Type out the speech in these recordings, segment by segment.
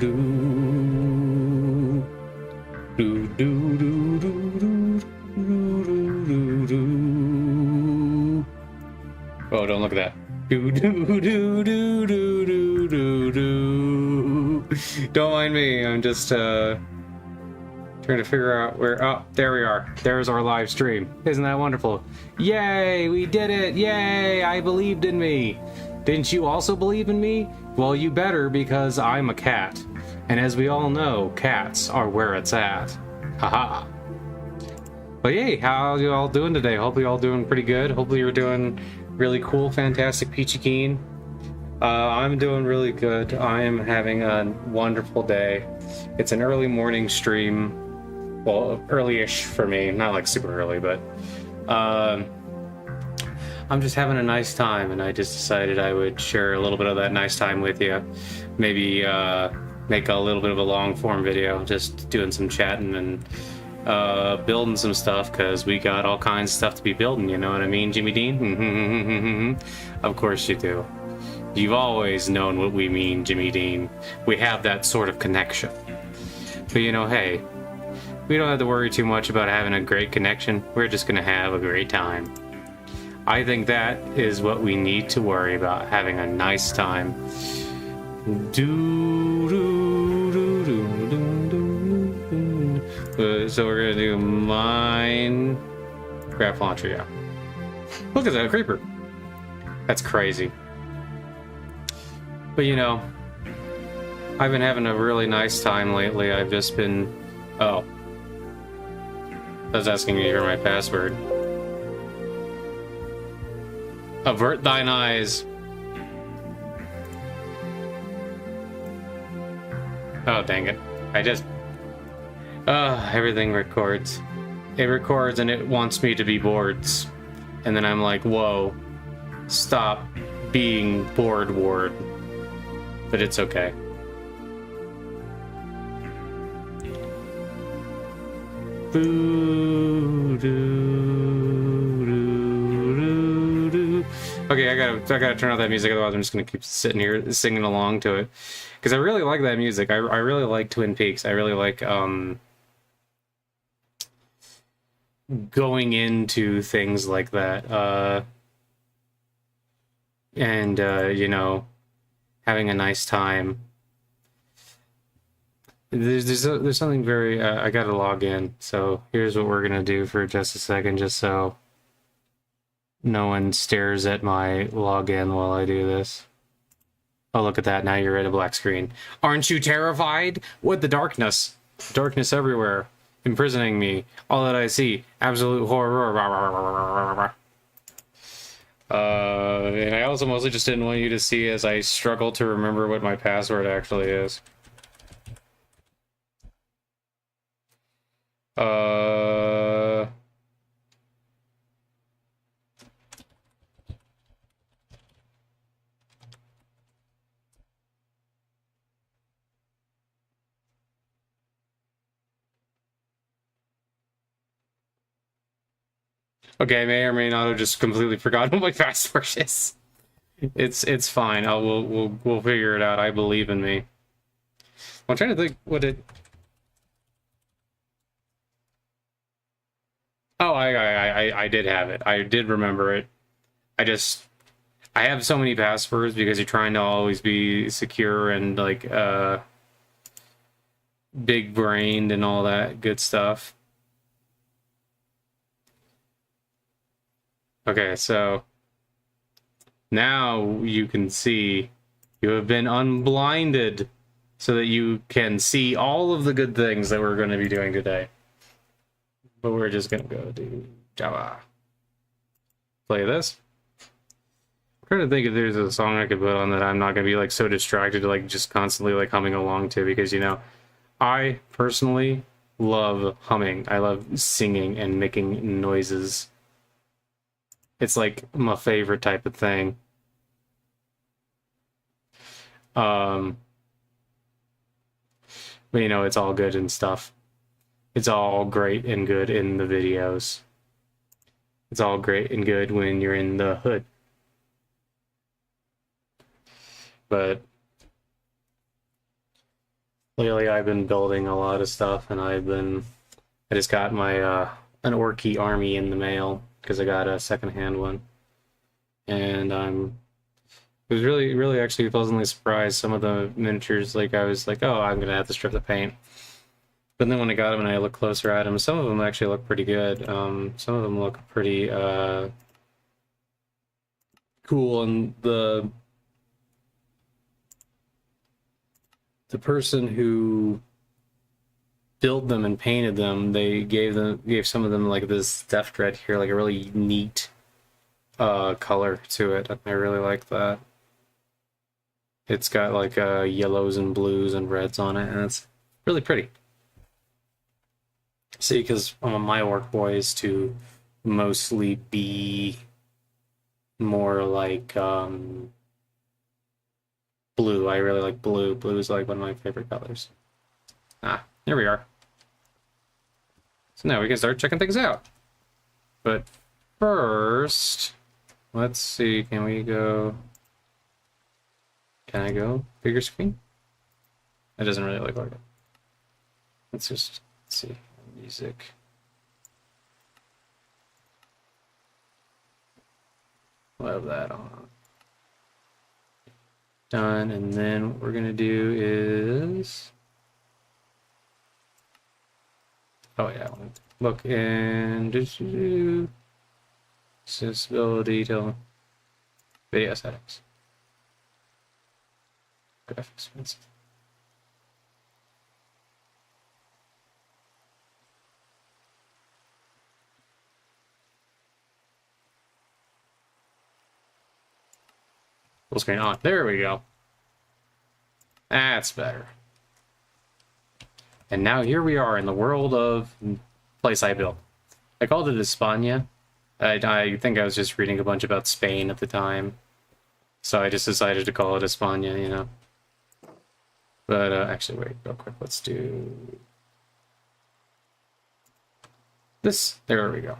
Do do do do do do do do. Oh, don't look at that. Do do do do do do do do. Don't mind me. I'm just trying to figure out where. Oh, there we are. There's our live stream. Isn't that wonderful? Yay! We did it! Yay! I believed in me. Didn't you also believe in me? Well, you better, because I'm a cat. And as we all know, cats are where it's at. Haha. But yay, how are you all doing today? Hopefully you're all doing pretty good. Hopefully you're doing really cool, fantastic, peachy keen. I'm doing really good. I am having a wonderful day. It's an early morning stream. Well, early-ish for me. Not like super early, but... I'm just having a nice time, and I just decided I would share a little bit of that nice time with you. Maybe make a little bit of a long-form video, just doing some chatting and building some stuff, because we got all kinds of stuff to be building, you know what I mean, Jimmy Dean? Of course you do. You've always known what we mean, Jimmy Dean. We have that sort of connection. But you know, hey, we don't have to worry too much about having a great connection. We're just gonna have a great time. I think that is what we need to worry about, having a nice time. So we're gonna do Minecraft launcher, yeah. Look at that creeper. That's crazy. But you know, I've been having a really nice time lately. I've just been... Oh. I was asking you for my password. Avert thine eyes. Oh, dang it. I just... everything records. It records and it wants me to be boards. And then I'm like, whoa. Stop being bored, Ward. But it's okay. Okay, I gotta turn off that music, otherwise I'm just gonna keep sitting here singing along to it. Because I really like that music. I really like Twin Peaks. I really like going into things like that. And you know, having a nice time. There's something very... I gotta log in, so here's what we're gonna do for just a second, just so no one stares at my login while I do this. Oh, look at that, now you're at a black screen. Aren't you terrified? What the darkness? Darkness everywhere, imprisoning me. All that I see, absolute horror. And I also mostly just didn't want you to see as I struggle to remember what my password actually is. Okay, I may or may not have just completely forgotten what my password is. It's fine. We'll figure it out. I believe in me. I'm trying to think what it... Oh, I did have it. I did remember it. I have so many passwords because you're trying to always be secure and like big brained and all that good stuff. Okay, so now you can see you have been unblinded so that you can see all of the good things that we're going to be doing today. But we're just going to go do Java. Play this. I'm trying to think if there's a song I could put on that I'm not going to be like so distracted to like just constantly like humming along to, because you know, I personally love humming. I love singing and making noises. It's like my favorite type of thing. But you know, it's all good and stuff. It's all great and good in the videos. It's all great and good when you're in the hood. But lately I've been building a lot of stuff, and I just got my an Orky army in the mail because I got a secondhand one, and I was really actually pleasantly surprised. Some of the miniatures, like I was like, oh, I'm gonna have to strip the paint. But then when I got them and I look closer at them, some of them actually look pretty good. Some of them look pretty cool, and the person who built them and painted them, they gave some of them like this deft red here, like a really neat color to it. I really like that. It's got like yellows and blues and reds on it, and it's really pretty. See, because my orc boy is to mostly be more like blue. I really like blue. Blue is like one of my favorite colors. Ah, here we are. So now we can start checking things out. But first, let's see, can we go... Can I go bigger screen? It doesn't really look like it. Let's see. Music. We'll have that on. Done, and then what we're gonna do is... Oh yeah, look in accessibility to video settings. Graphics. Full screen on. There we go. That's better. And now here we are in the world of place I built. I called it España. I think I was just reading a bunch about Spain at the time. So I just decided to call it España, you know. But actually, wait, real quick. Let's do this. There we go.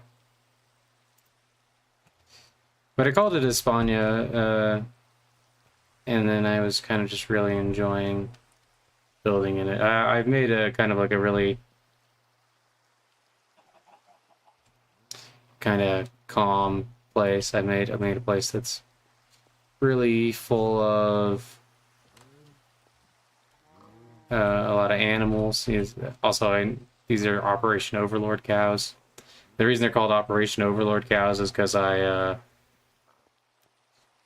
But I called it España, and then I was kind of just really enjoying building in it. I've made a kind of like a really kind of calm place. I made a place that's really full of a lot of animals. Also, these are Operation Overlord cows. The reason they're called Operation Overlord cows is because I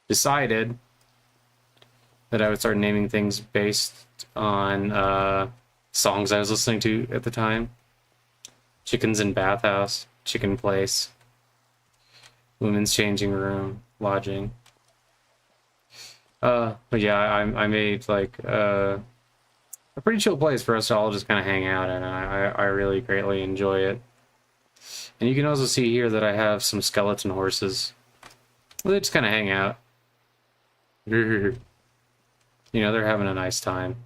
decided that I would start naming things based on songs I was listening to at the time. Chickens in Bathhouse, Chicken Place, Women's Changing Room, Lodging. But yeah, I made like a pretty chill place for us to all just kind of hang out in, and I really greatly enjoy it. And you can also see here that I have some skeleton horses. Well, they just kind of hang out. You know, they're having a nice time.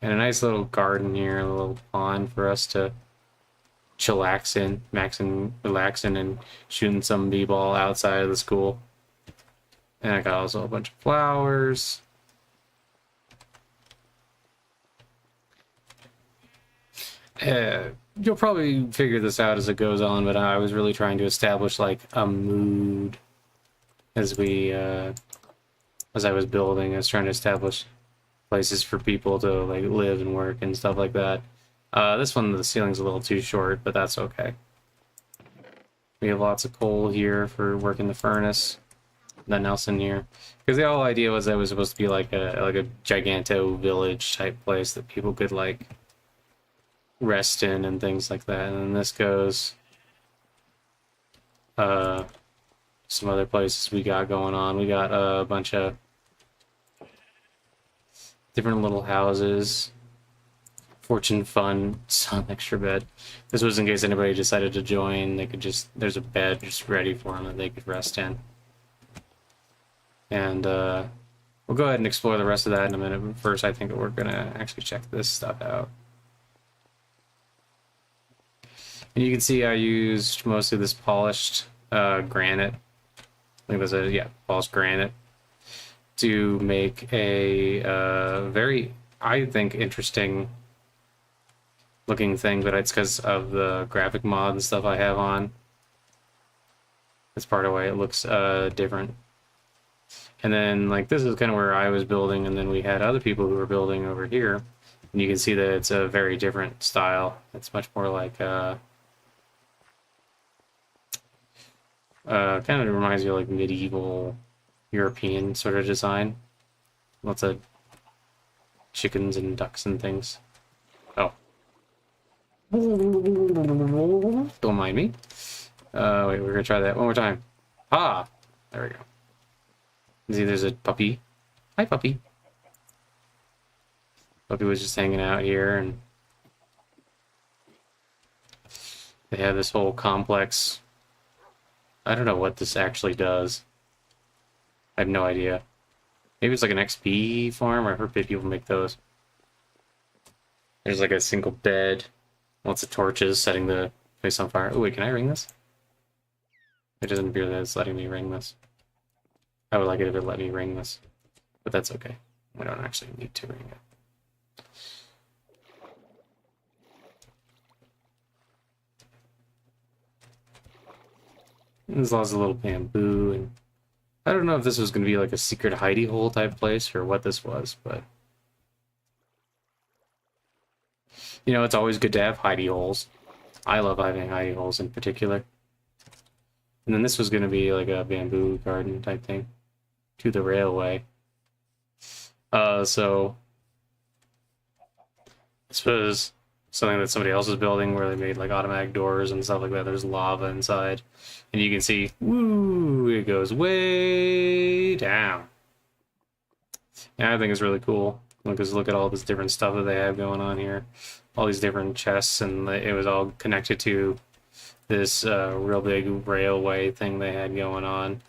And a nice little garden here, a little pond for us to chillax in, relaxing and shooting some b-ball outside of the school. And I got also a bunch of flowers. You'll probably figure this out as it goes on, but I was really trying to establish like a mood as I was building. I was trying to establish places for people to like live and work and stuff like that. This one, the ceiling's a little too short, but that's okay. We have lots of coal here for working the furnace. Nothing else in here, because the whole idea was that it was supposed to be like a giganto village type place that people could like rest in and things like that. And then this goes some other places we got going on. We got a bunch of different little houses. Fortune Fun, some extra bed. This was in case anybody decided to join. They could just, there's a bed just ready for them that they could rest in. And we'll go ahead and explore the rest of that in a minute. But first, I think we're gonna actually check this stuff out. And you can see I used mostly this polished granite. I think that's a, yeah, polished granite to make a very I think, interesting looking thing, but it's because of the graphic mod and stuff I have on. That's part of why it looks different. And then, like, this is kind of where I was building, and then we had other people who were building over here. And you can see that it's a very different style. It's much more like, kind of reminds you of, like, medieval European sort of design. Lots of chickens and ducks and things. Oh. Don't mind me. Wait, we're gonna try that one more time. Ah! There we go. See, there's a puppy. Hi, puppy. Puppy was just hanging out here, and they have this whole complex. I don't know what this actually does. I have no idea. Maybe it's like an XP farm. I've heard people make those. There's like a single bed, lots of torches setting the place on fire. Oh, wait, can I ring this? It doesn't appear that it's letting me ring this. I would like it if it let me ring this, but that's okay. We don't actually need to ring it. There's lots of little bamboo, and I don't know if this was going to be like a secret hidey hole type place or what this was, but you know, it's always good to have hidey holes. I love having hidey holes in particular. And then this was going to be like a bamboo garden type thing to the railway. So I suppose something that somebody else is building where they made like automatic doors and stuff like that. There's lava inside, and you can see, woo, it goes way down. Yeah, I think it's really cool. Because look at all this different stuff that they have going on here. All these different chests, and it was all connected to this real big railway thing they had going on.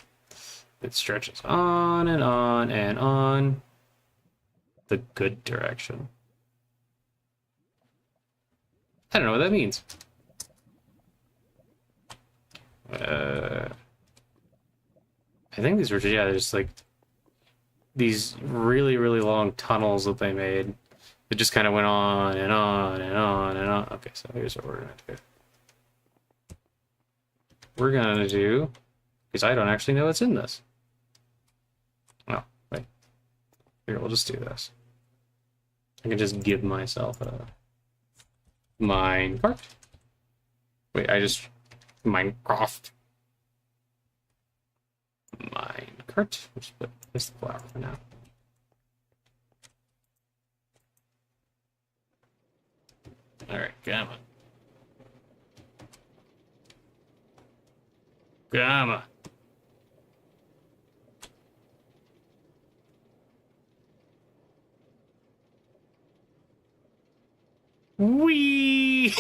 It stretches on and on and on. The good direction. I don't know what that means. I think these were, yeah, just like these really, really long tunnels that they made. It just kind of went on and on and on and on. Okay, so here's what we're gonna do. We're gonna do, because I don't actually know what's in this. Oh, wait. Here, we'll just do this. I can just give myself a minecart. Wait, Minecraft. Minecart. Let's put this flower for now. Alright, gamma. Gamma. Wee.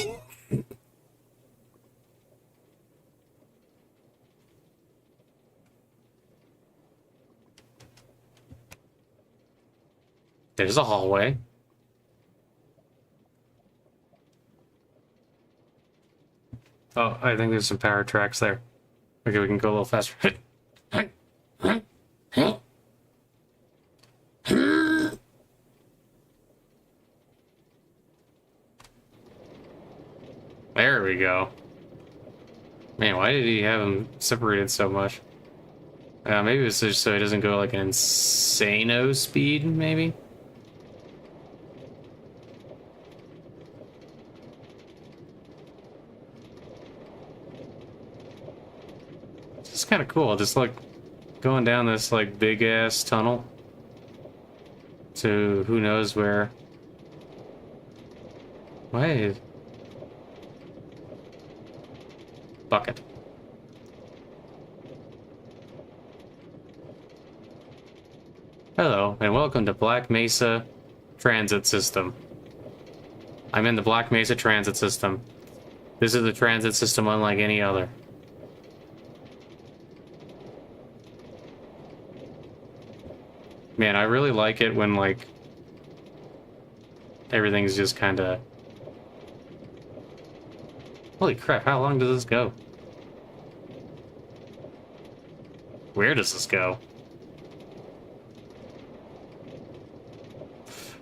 There's a hallway. Oh, I think there's some power tracks there. Okay, we can go a little faster. There we go. Man, why did he have them separated so much? Maybe it's just so it doesn't go like an insano speed, maybe? It's kind of cool, just like going down this like big ass tunnel to who knows where. Wait. Bucket. Hello, and welcome to Black Mesa Transit System. I'm in the Black Mesa Transit System. This is a transit system unlike any other. Man, I really like it when, like, everything's just kind of... Holy crap, how long does this go? Where does this go?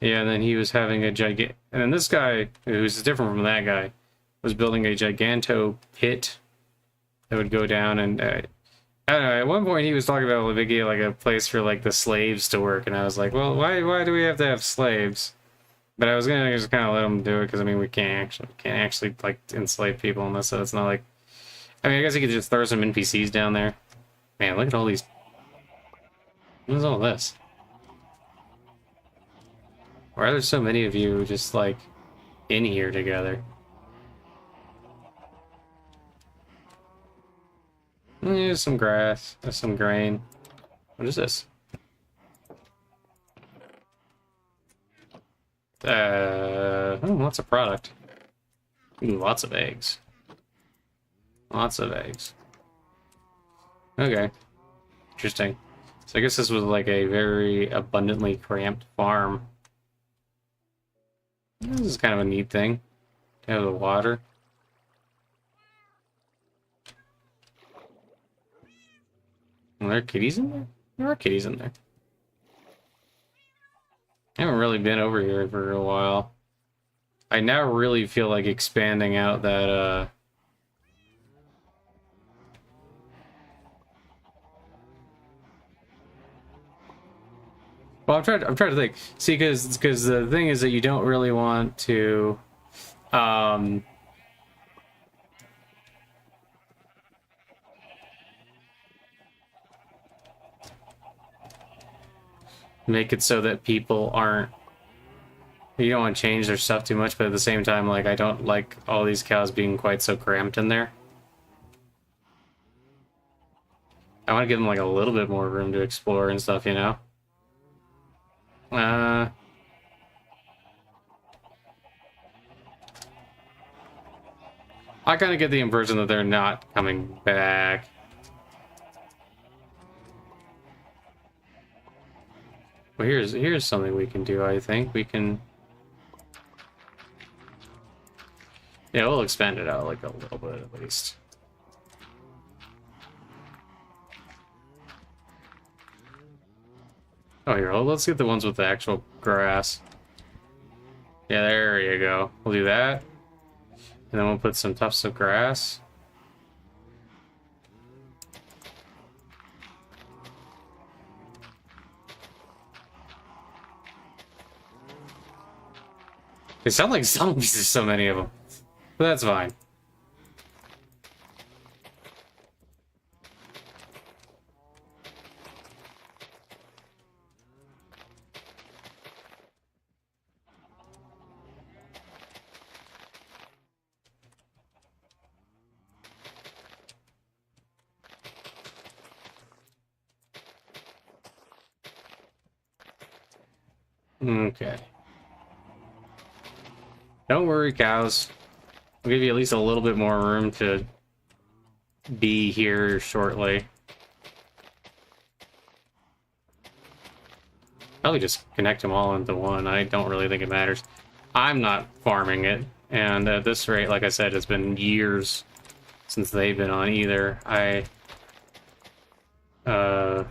Yeah, and then he was having a and then this guy, who's different from that guy, was building a giganto pit that would go down, and I don't know, at one point he was talking about making like a place for like the slaves to work, and I was like, well, why do we have to have slaves? But I was gonna just kind of let him do it, because I mean we can't actually like enslave people in this, so it's not like, I mean I guess he could just throw some NPCs down there. Man, look at all these. What is all this? Why are there so many of you just like in here together? There's some grass, there's some grain. What is this? Lots of product. Ooh, lots of eggs. Lots of eggs. Okay. Interesting. So I guess this was like a very abundantly cramped farm. This is kind of a neat thing to have the water. Are there kitties in there? There are kitties in there. I haven't really been over here for a while. I now really feel like expanding out that, Well, I'm trying to think. See, because the thing is that you don't really want to, make it so that people aren't. You don't want to change their stuff too much, but at the same time, like, I don't like all these cows being quite so cramped in there. I want to give them, like, a little bit more room to explore and stuff, you know? I kind of get the impression that they're not coming back. Well, here's something we can do, I think. We can... Yeah, we'll expand it out, like, a little bit, at least. Oh, here, well, let's get the ones with the actual grass. Yeah, there you go. We'll do that. And then we'll put some tufts of grass. They sound like zombies, there's so many of them. But that's fine. Okay. Don't worry, cows. I'll give you at least a little bit more room to be here shortly. Probably just connect them all into one. I don't really think it matters. I'm not farming it, and at this rate, like I said, it's been years since they've been on either. I don't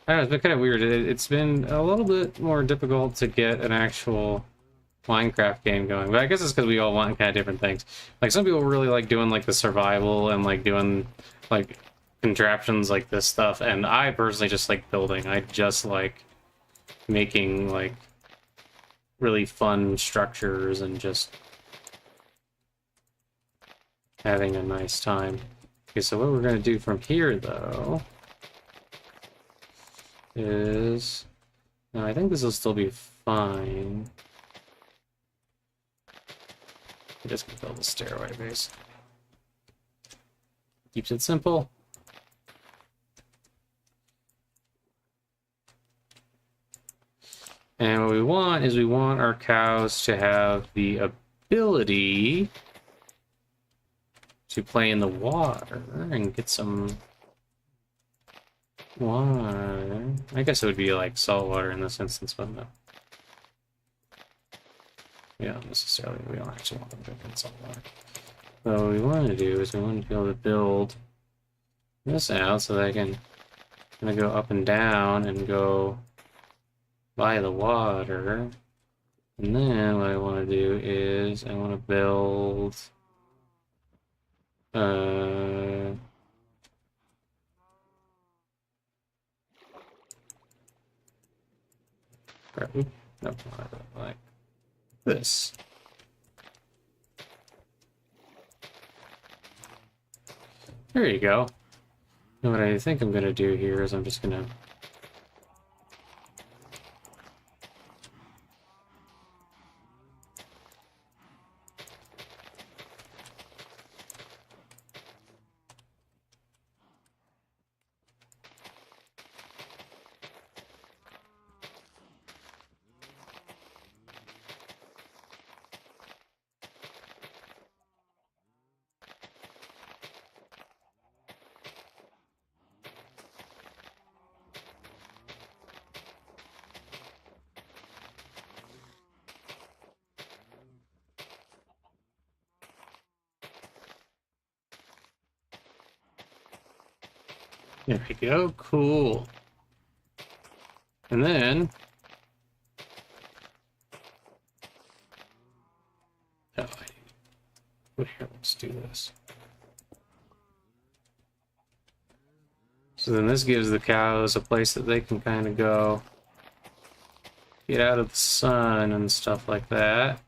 know, it's been kind of weird. It's been a little bit more difficult to get an actual Minecraft game going, but I guess it's because we all want kind of different things. Like, some people really like doing like the survival and like doing like contraptions like this stuff, and I personally just like building. I just like making like really fun structures and just having a nice time. Okay, so what we're gonna do from here though is, no, I think this will still be fine. I'm just gonna build a stairway base. Keeps it simple. And what we want is we want our cows to have the ability to play in the water and get some water. I guess it would be like salt water in this instance, but no. We don't necessarily, we don't actually want them to drink salt water. So what we want to do is we want to be able to build this out so that I can kind of go up and down and go by the water. And then what I want to do is I want to build no, like this. There you go. And what I think I'm gonna do here is I'm just gonna there we go, cool. And then here, let's do this. So then this gives the cows a place that they can kind of go get out of the sun and stuff like that.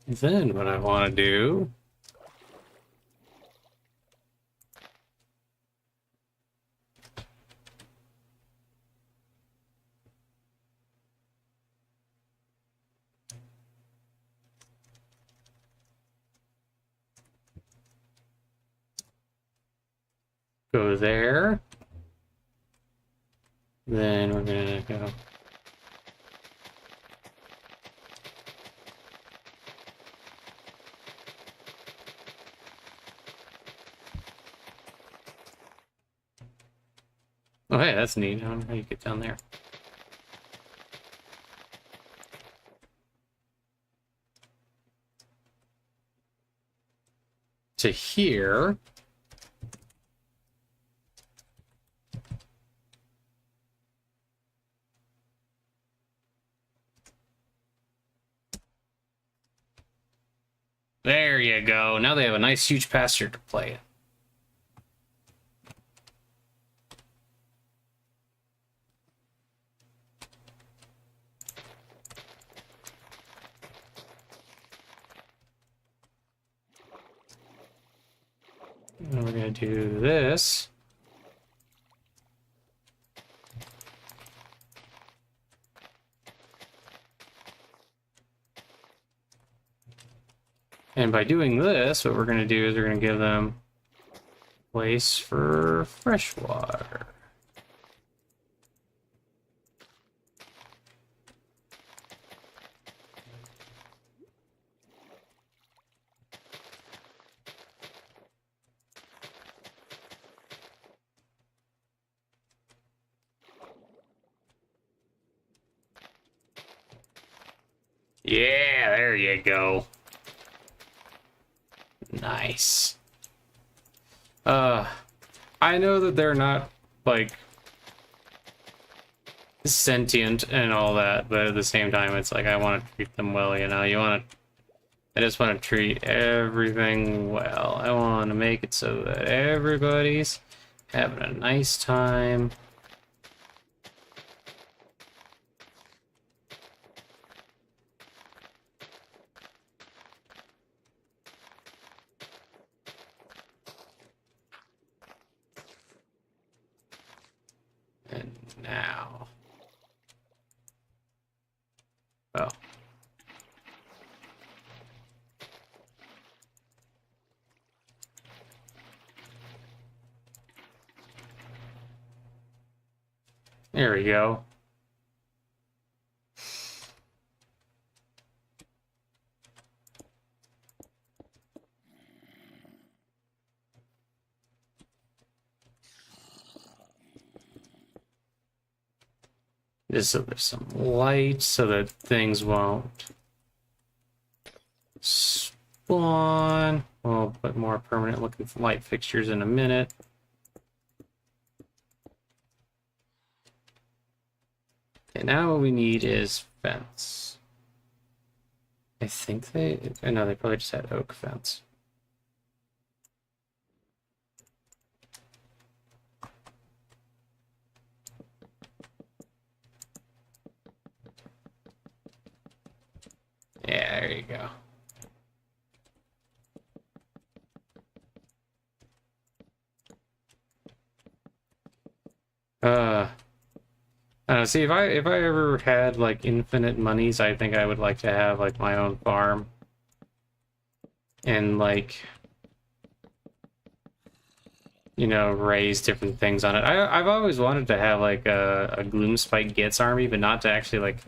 Then what I want to do go there. Then we're gonna go oh, hey, that's neat. I don't know how you get down there. To here. There you go. Now they have a nice huge pasture to play in. And we're going to do this. And by doing this, what we're going to do is we're going to give them a place for fresh water. Yeah, there you go. Nice. I know that they're not, like, sentient and all that, but at the same time, it's like, I want to treat them well, you know? I just want to treat everything well. I want to make it so that everybody's having a nice time. And now... oh. There we go. Just so there's some light so that things won't spawn. We'll put more permanent looking light fixtures in a minute. Okay, now what we need is fence. I think no, they probably just had oak fence. Yeah, there you go. I don't know, see, if I ever had like infinite monies, I think I would like to have like my own farm and like, you know, raise different things on it. I've always wanted to have like a Gloomspite Gitz army, but not to actually like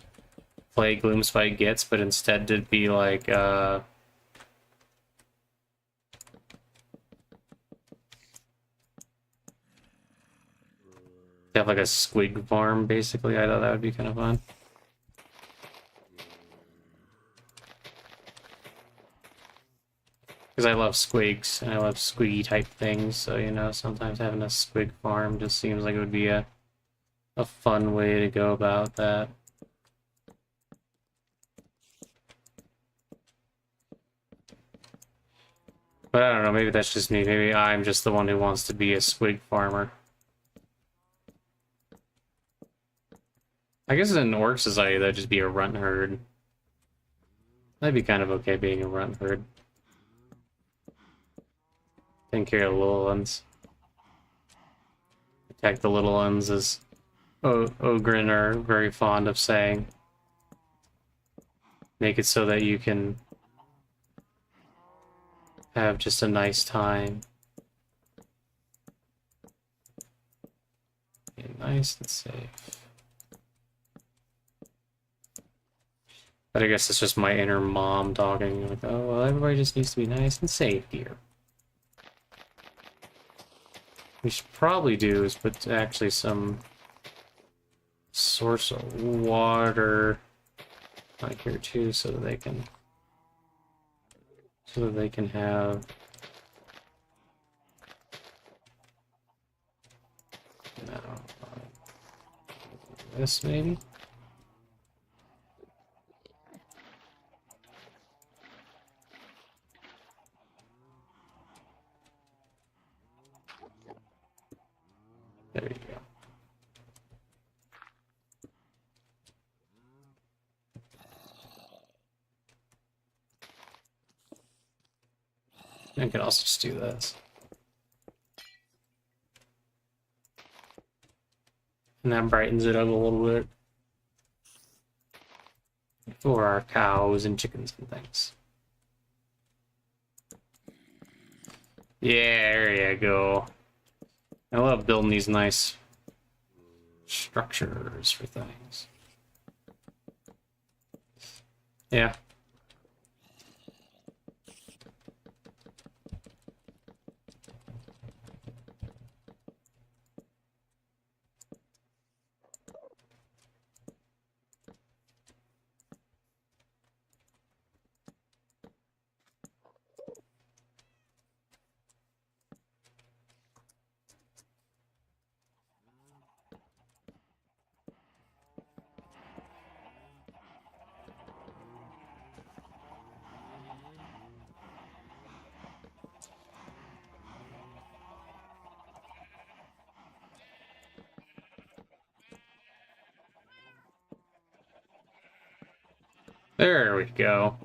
play Gloomspite Gitz, but instead to be like to have like a squig farm, basically. I thought that would be kind of fun. Because I love squigs, and I love squiggy type things, so, you know, sometimes having a squig farm just seems like it would be a fun way to go about that. But I don't know, maybe that's just me. Maybe I'm just the one who wants to be a squig farmer. I guess in Orc Society, that'd just be a runt herd. That'd be kind of okay being a runt herd. Taking care of the little ones. Protect the little ones, as Ogren are very fond of saying. Make it so that you can have just a nice time. Be nice and safe. But I guess it's just my inner mom talking, like, oh, well, everybody just needs to be nice and safe here. We should probably do is put actually some source of water like here too, so that they can have this maybe. There you go. I could also just do this. And that brightens it up a little bit. For our cows and chickens and things. Yeah, there you go. I love building these nice structures for things. Yeah. There we go.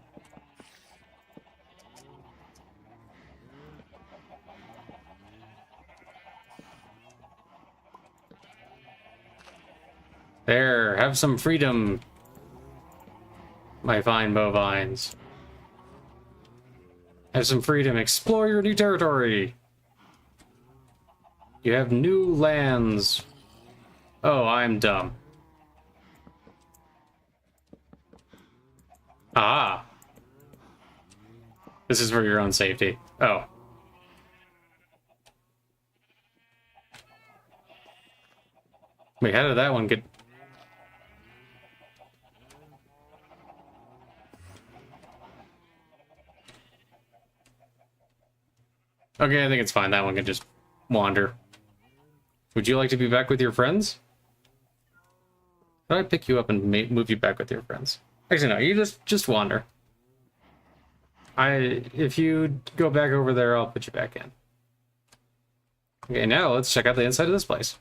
There, have some freedom, my fine bovines. Have some freedom, explore your new territory. You have new lands. Oh, I'm dumb. Ah. This is for your own safety. Oh. Wait, how did that one get... Okay, I think it's fine. That one can just wander. Would you like to be back with your friends? How do I pick you up and move you back with your friends? Actually, no. You just wander. If you go back over there, I'll put you back in. Okay, now let's check out the inside of this place.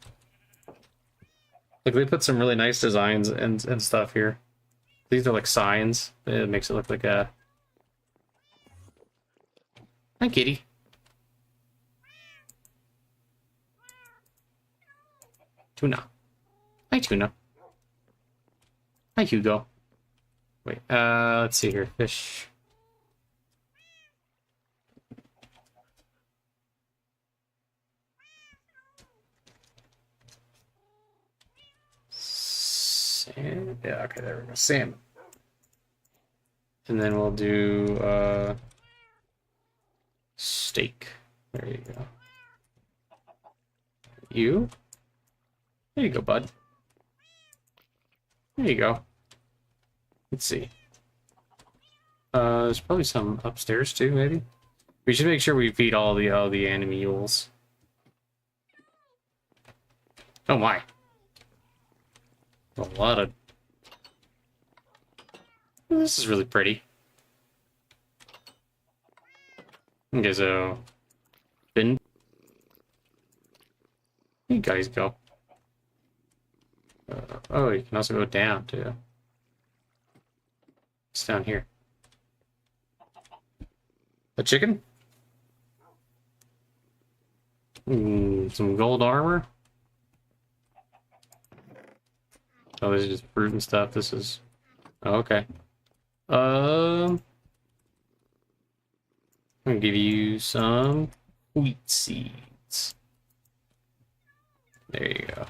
Like, they put some really nice designs and stuff here. These are like signs. It makes it look like a... Hi, kitty. Tuna. Hi, Tuna. Hi, Hugo. Wait, let's see here. Fish. Salmon. Yeah, okay, there we go. Salmon. And then we'll do, steak. There you go. You? There you go, bud. There you go. Let's see. There's probably some upstairs too, maybe. We should make sure we feed all the animals. Oh my! A lot of. This is really pretty. Okay, so bin. You guys go. Oh, you can also go down too. It's down here. A chicken? Some gold armor? Oh, this is just fruit and stuff. This is... Oh, okay. I'm gonna give you some wheat seeds. There you go.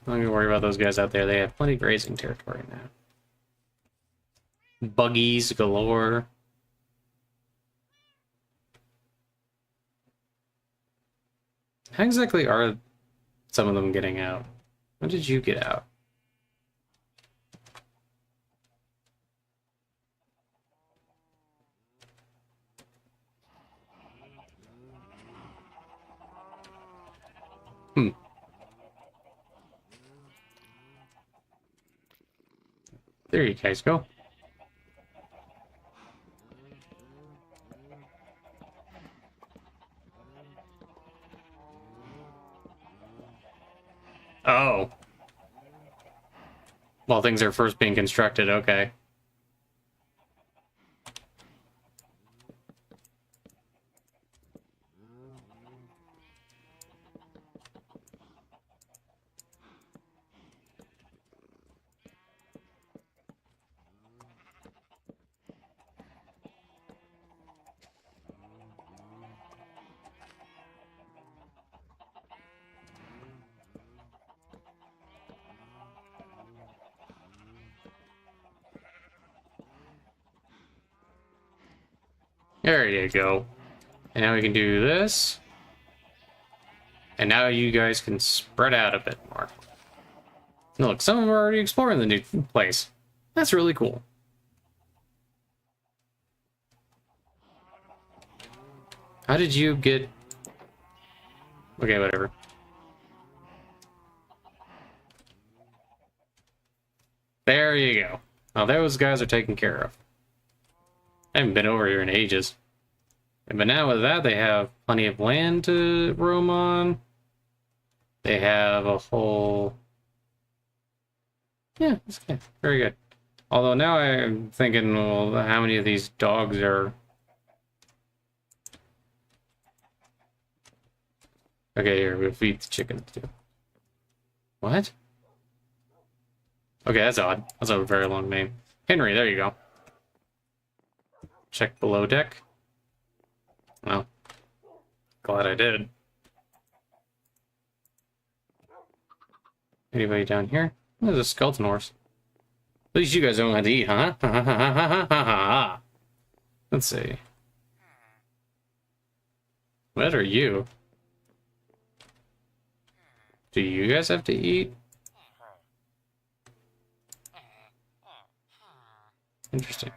I'm not gonna worry about those guys out there. They have plenty of grazing territory now. Buggies galore. How exactly are some of them getting out? When did you get out? There you guys go. Oh. While things are first being constructed, okay. There you go. And now we can do this. And now you guys can spread out a bit more. And look, some of them are already exploring the new place. That's really cool. How did you get... Okay, whatever. There you go. Now those guys are taken care of. I haven't been over here in ages. But now with that, they have plenty of land to roam on. They have a whole... Yeah, it's okay. Very good. Although now I'm thinking, well, how many of these dogs are... Okay, here, we'll feed the chickens too. What? Okay, that's odd. That's a very long name. Henry, there you go. Check below deck. Well, glad I did. Anybody down here? There's a skeleton horse. At least you guys don't have to eat, huh? Let's see. What are you? Do you guys have to eat? Interesting.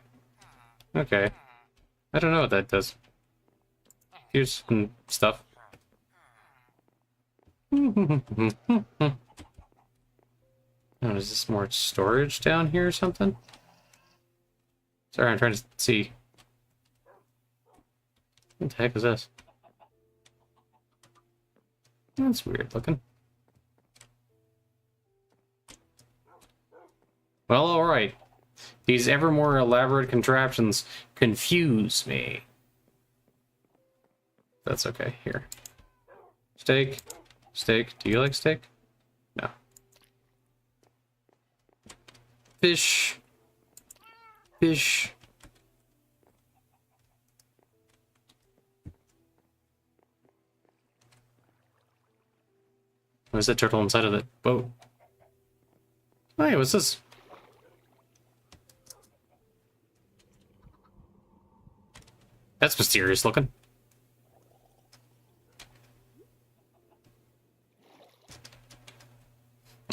Okay. I don't know what that does. Here's some stuff. Oh, is this more storage down here or something? Sorry, I'm trying to see. What the heck is this? That's weird looking. Well, alright. These ever more elaborate contraptions confuse me. That's okay. Here. Steak. Steak. Do you like steak? No. Fish. Fish. What's that turtle inside of the boat? Hey, what's this? That's mysterious looking.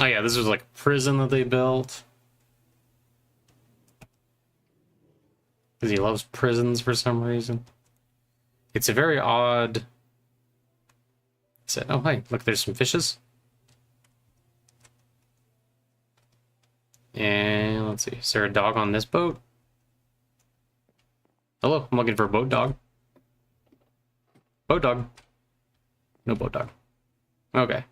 Oh yeah, this was like a prison that they built. Because he loves prisons for some reason. It's a very odd... Oh, hey, look, there's some fishes. And let's see, is there a dog on this boat? Hello, I'm looking for a boat dog. Boat dog. No boat dog. Okay.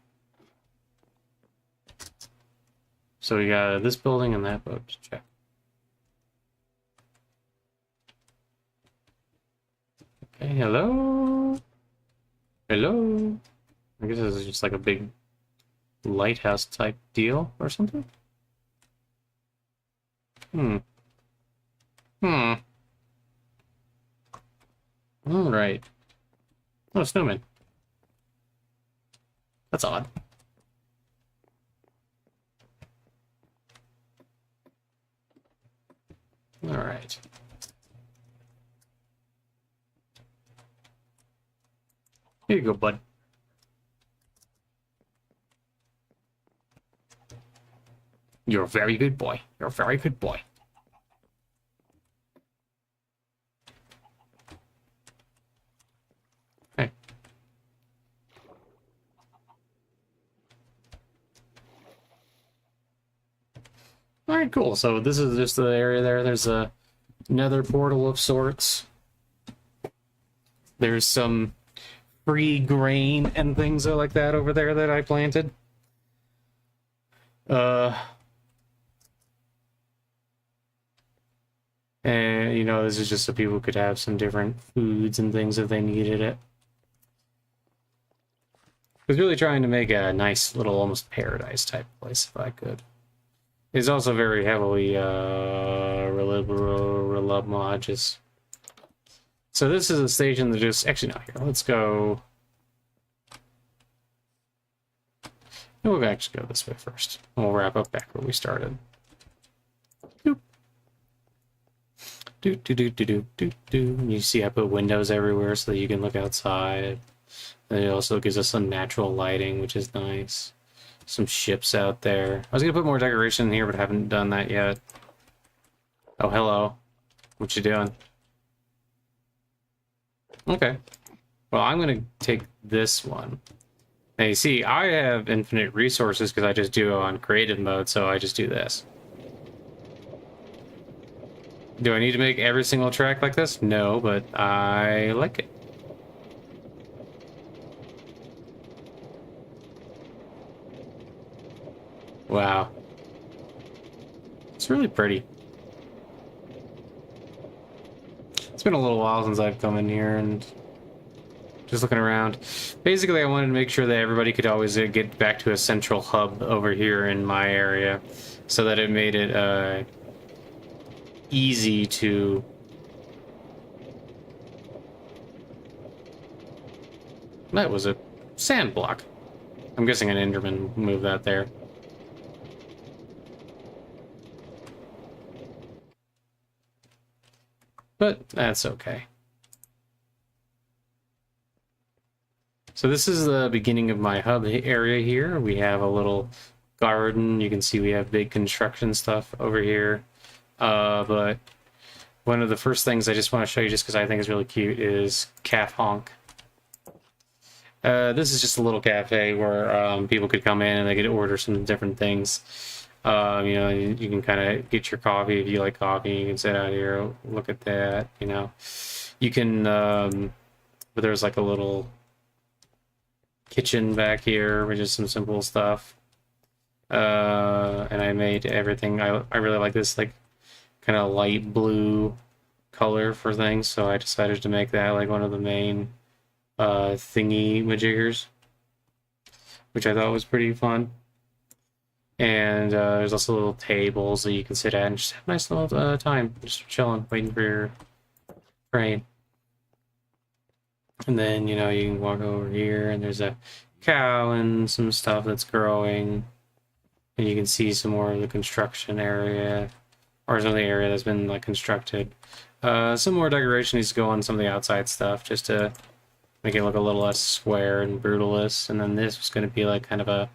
So we got this building and that boat to check. Okay, hello? Hello? I guess this is just like a big lighthouse type deal or something? Hmm. Alright. Oh, snowman. That's odd. Alright. Here you go, bud. You're a very good boy. You're a very good boy. Okay. Alright, cool. So this is just the area there. There's a nether portal of sorts. There's some free grain and things like that over there that I planted. And, you know, this is just so people could have some different foods and things if they needed it. I was really trying to make a nice little almost paradise type place if I could. It's also very heavily religious. So this is a station that just actually not here. Let's go. We'll actually go this way first. We'll wrap up back where we started. Doop. Do do do do do do do. You see, I put windows everywhere so that you can look outside. And it also gives us some natural lighting, which is nice. Some ships out there. I was gonna put more decoration in here, but haven't done that yet. Oh, hello. What you doing? Okay. Well, I'm gonna take this one. Now you see, I have infinite resources because I just do it on creative mode, so I just do this. Do I need to make every single track like this? No, but I like it. Wow. It's really pretty. It's been a little while since I've come in here and just looking around. Basically, I wanted to make sure that everybody could always get back to a central hub over here in my area so that it made it easy to... That was a sand block. I'm guessing an Enderman moved that there. But that's okay. So this is the beginning of my hub area here. We have a little garden. You can see we have big construction stuff over here. But one of the first things I just want to show you, just because I think is really cute, is Calf Honk. This is just a little cafe where people could come in and they could order some different things. You know, you can kind of get your coffee if you like coffee. You can sit out here, look at that. You know, you can. But there's like a little kitchen back here, which is some simple stuff. And I made everything. I really like this like kind of light blue color for things, so I decided to make that like one of the main thingy majiggers, which I thought was pretty fun. And there's also little tables that you can sit at and just have a nice little time, just chilling, waiting for your train. And then, you know, you can walk over here and there's a cow and some stuff that's growing. And you can see some more of the construction area, or some of the area that's been like constructed. Some more decoration needs to go on some of the outside stuff just to make it look a little less square and brutalist. And then this was going to be like kind of a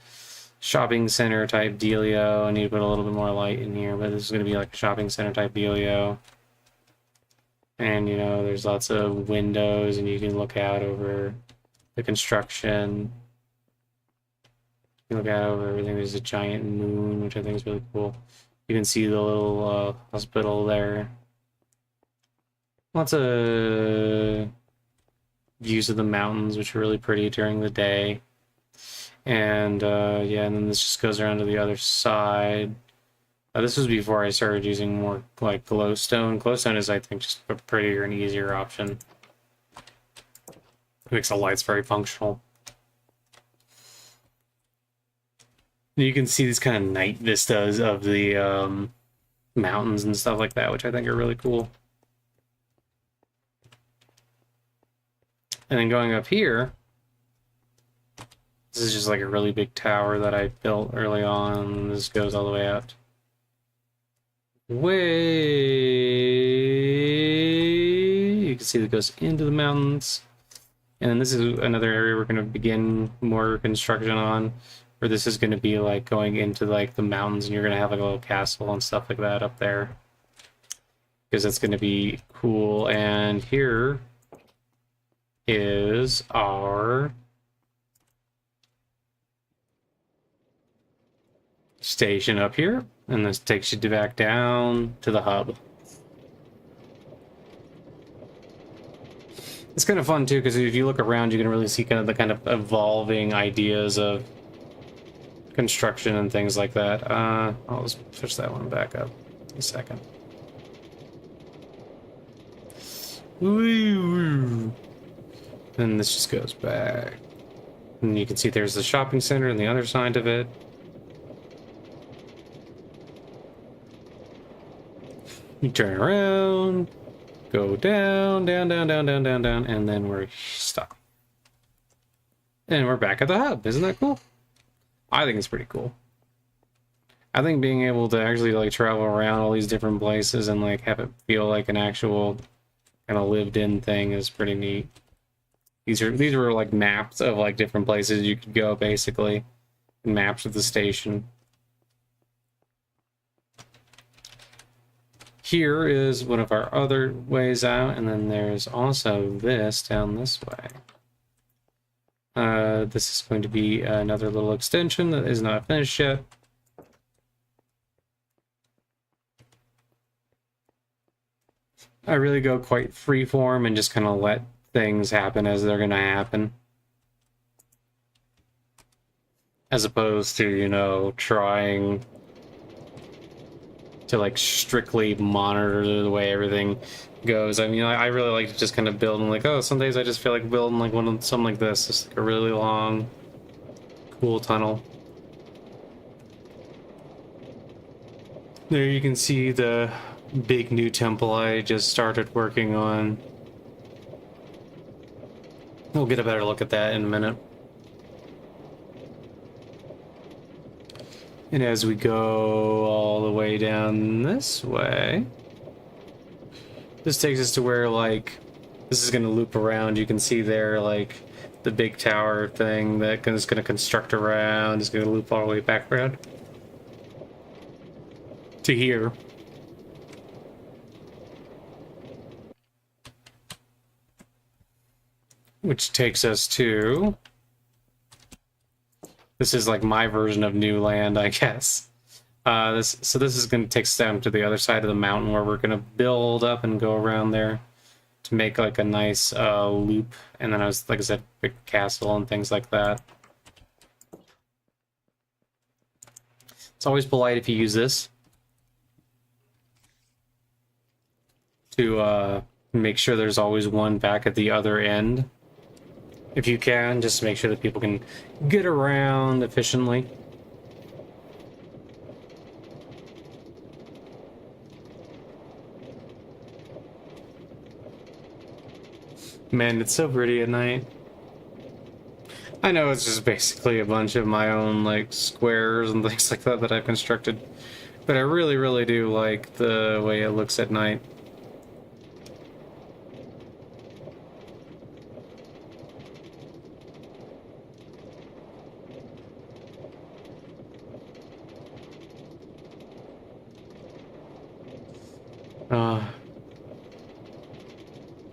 shopping center type dealio. I need to put a little bit more light in here, but this is going to be like a shopping center type dealio. And, you know, there's lots of windows and you can look out over the construction. You look out over everything. There's a giant moon, which I think is really cool. You can see the little hospital there. Lots of views of the mountains, which are really pretty during the day. And yeah, and then this just goes around to the other side. This was before I started using more like glowstone. Glowstone is, I think, just a prettier and easier option. It makes the lights very functional. You can see these kind of night vistas of the mountains and stuff like that, which I think are really cool. And then going up here, this is just like a really big tower that I built early on. This goes all the way out. You can see that it goes into the mountains. And then this is another area we're going to begin more construction on, where this is going to be like going into like the mountains, and you're going to have like a little castle and stuff like that up there, because that's going to be cool. And here is our station up here, and this takes you back down to the hub. It's kind of fun too, because if you look around, you can really see kind of the kind of evolving ideas of construction and things like that. I'll just push that one back up in a second. Woo! Then this just goes back, and you can see there's the shopping center on the other side of it. You turn around, go down, down, down, down, down, down, down, and then we're stopped. And we're back at the hub. Isn't that cool? I think it's pretty cool. I think being able to actually like travel around all these different places and like have it feel like an actual kind of lived in thing is pretty neat. These were like maps of like different places you could go, basically. Maps of the station. Here is one of our other ways out, and then there's also this down this way. This is going to be another little extension that is not finished yet. I really go quite freeform and just kind of let things happen as they're going to happen. As opposed to, you know, trying to like strictly monitor the way everything goes. I mean, I really like to just kind of build and like, oh, some days I just feel like building like something like this, just like a really long, cool tunnel. There you can see the big new temple I just started working on. We'll get a better look at that in a minute. And as we go all the way down this way, this takes us to where, like, this is going to loop around. You can see there, like, the big tower thing that is going to construct around. It's going to loop all the way back around to here. which takes us to... This is like my version of New Land, I guess. So this is going to take us down to the other side of the mountain where we're going to build up and go around there to make like a nice loop. And then like I said, big castle and things like that. It's always polite if you use this to make sure there's always one back at the other end. If you can, just to make sure that people can get around efficiently. Man, it's so pretty at night. I know it's just basically a bunch of my own, like, squares and things like that that I've constructed. But I really, really do like the way it looks at night.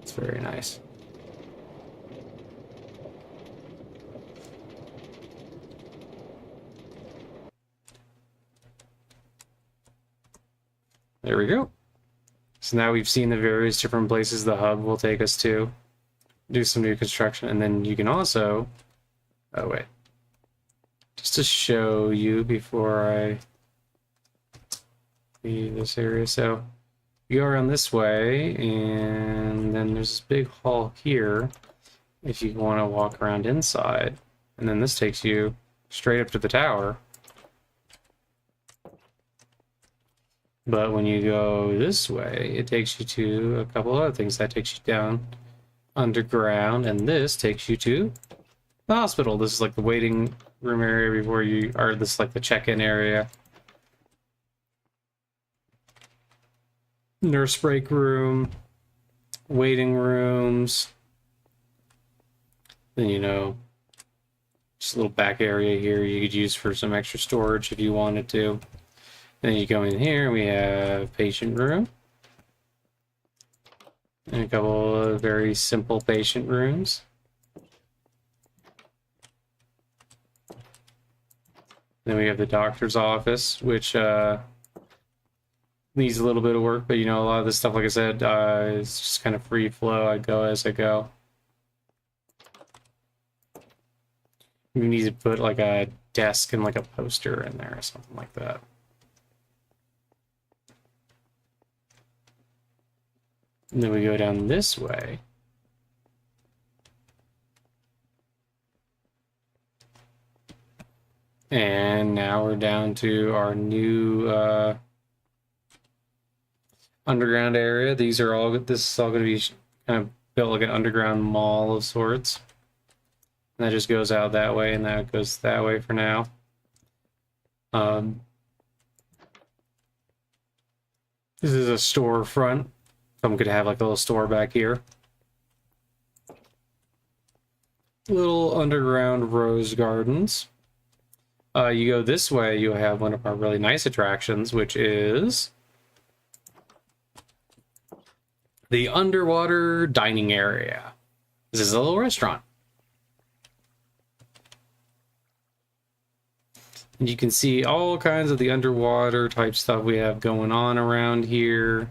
It's very nice. There we go. So now we've seen the various different places the hub will take us to. Do some new construction, and then you can also... Oh, wait. Just to show you before I leave this area. So you go around this way, and then there's this big hall here if you want to walk around inside. And then this takes you straight up to the tower. But when you go this way, it takes you to a couple other things. That takes you down underground, and this takes you to the hospital. This is like the waiting room area before you... Or this is like the check-in area. Nurse break room. Waiting rooms. Then, you know, just a little back area here you could use for some extra storage if you wanted to. Then you go in here, we have patient room. And a couple of very simple patient rooms. Then we have the doctor's office, which needs a little bit of work, but you know, a lot of this stuff, like I said, is just kind of free flow. I go as I go. We need to put like a desk and like a poster in there or something like that. And then we go down this way. And now we're down to our new underground area. This is all going to be kind of built like an underground mall of sorts. And that just goes out that way, and that goes that way for now. This is a storefront. Someone could have like a little store back here. Little underground rose gardens. You go this way, you'll have one of our really nice attractions, which is the underwater dining area. This is a little restaurant. And you can see all kinds of the underwater type stuff we have going on around here.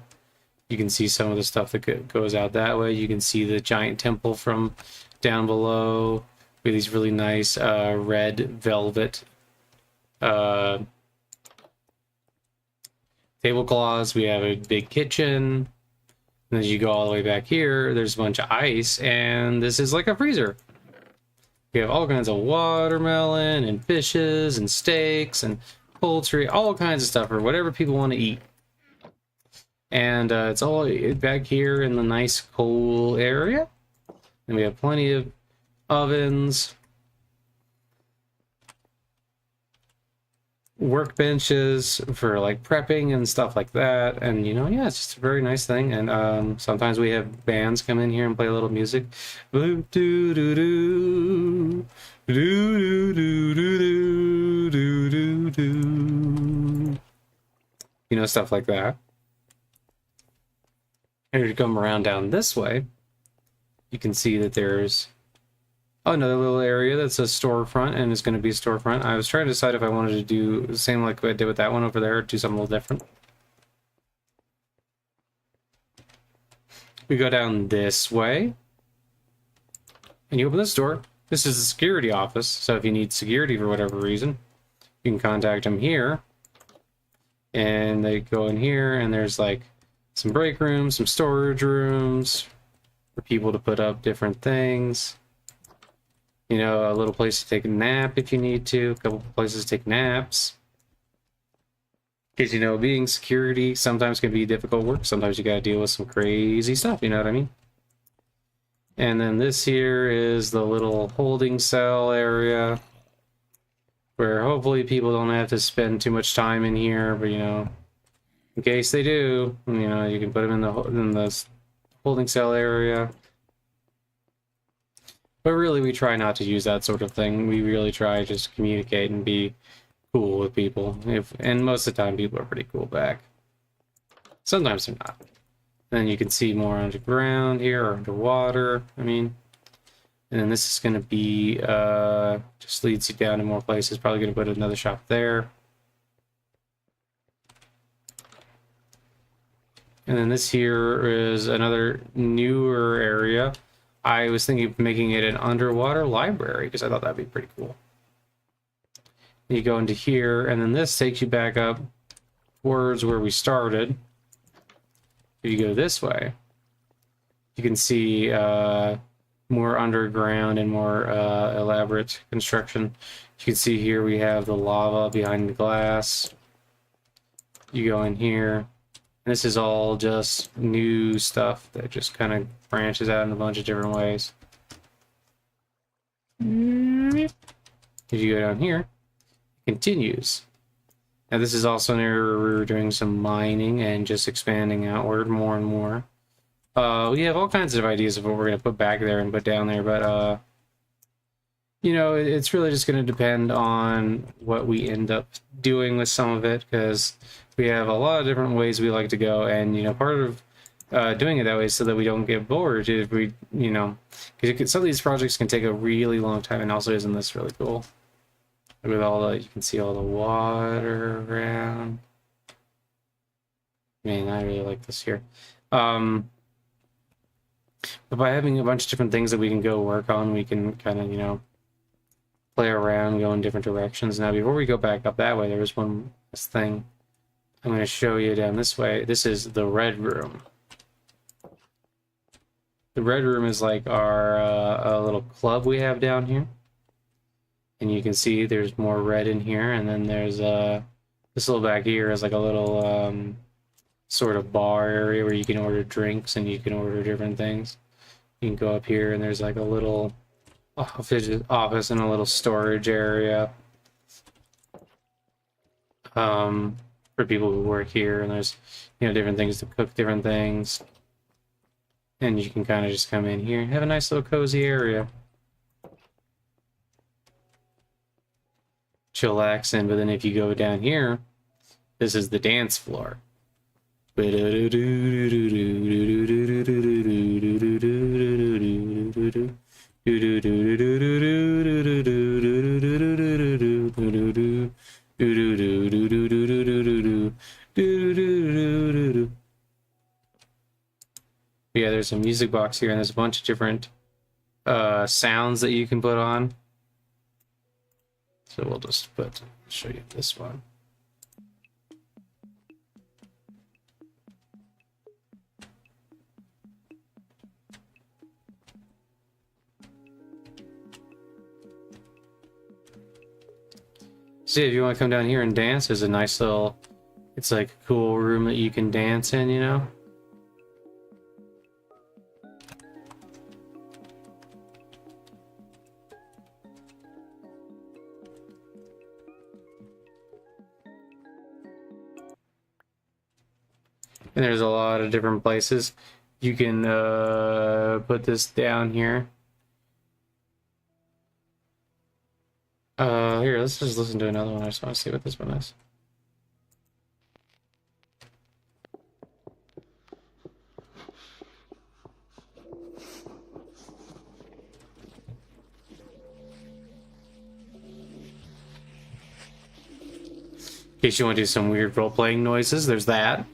You can see some of the stuff that goes out that way. You can see the giant temple from down below with these really nice red velvet tablecloths. We have a big kitchen. And as you go all the way back here, there's a bunch of ice, and this is like a freezer. We have all kinds of watermelon and fishes and steaks and poultry, all kinds of stuff for whatever people want to eat. And it's all back here in the nice cool area. And we have plenty of ovens, workbenches for like prepping and stuff like that. And you know, yeah, it's just a very nice thing. And sometimes we have bands come in here and play a little music. You know, stuff like that. And if you come around down this way, you can see that there's Oh, another little area that's a storefront and is going to be a storefront. I was trying to decide if I wanted to do the same like I did with that one over there, or do something a little different. We go down this way, and you open this door. This is the security office, so if you need security for whatever reason, you can contact them here. And they go in here, and there's like some break rooms, some storage rooms for people to put up different things. You know, a little place to take a nap if you need to, a couple places to take naps. Because, you know, being security sometimes can be difficult work. Sometimes you gotta deal with some crazy stuff, you know what I mean? And then this here is the little holding cell area, where hopefully people don't have to spend too much time in here, but, you know, in case they do, you know, you can put them in the holding cell area. But really, we try not to use that sort of thing. We really try to just communicate and be cool with people. And most of the time, people are pretty cool back. Sometimes they're not. Then you can see more underground here, or underwater, I mean. And then this is going to be, just leads you down to more places. Probably going to put another shop there. And then this here is another newer area. I was thinking of making it an underwater library because I thought that'd be pretty cool. You go into here, and then this takes you back up towards where we started. If you go this way, you can see more underground and more elaborate construction. You can see here we have the lava behind the glass. You go in here. This is all just new stuff that just kind of branches out in a bunch of different ways. If you go down here, it continues. Now this is also an area where we're doing some mining and just expanding outward more and more. We have all kinds of ideas of what we're going to put back there and put down there, but you know, it's really just going to depend on what we end up doing with some of it, because we have a lot of different ways we like to go, and, you know, part of doing it that way is so that we don't get bored. If we, you know, because some of these projects can take a really long time, and also isn't this really cool? With all the, you can see all the water around. Man, I really like this here. But by having a bunch of different things that we can go work on, we can kind of, you know, play around, go in different directions. Now, before we go back up that way, there was one last thing I'm going to show you down this way. This is the red room. The red room is like our a little club we have down here. And you can see there's more red in here. And then there's this little back here is like a little sort of bar area where you can order drinks and you can order different things. You can go up here and there's like a little office and a little storage area. For people who work here, and there's, you know, different things to cook different things, and you can kind of just come in here and have a nice little cozy area, chillax in. But then if you go down here, this is the dance floor. Yeah, there's a music box here, and there's a bunch of different sounds that you can put on. So we'll just show you this one. See, if you want to come down here and dance, there's a nice little, it's like a cool room that you can dance in, you know? And there's a lot of different places. You can put this down here. Here, let's just listen to another one. I just want to see what this one is. case you want to do some weird role-playing noises, there's that.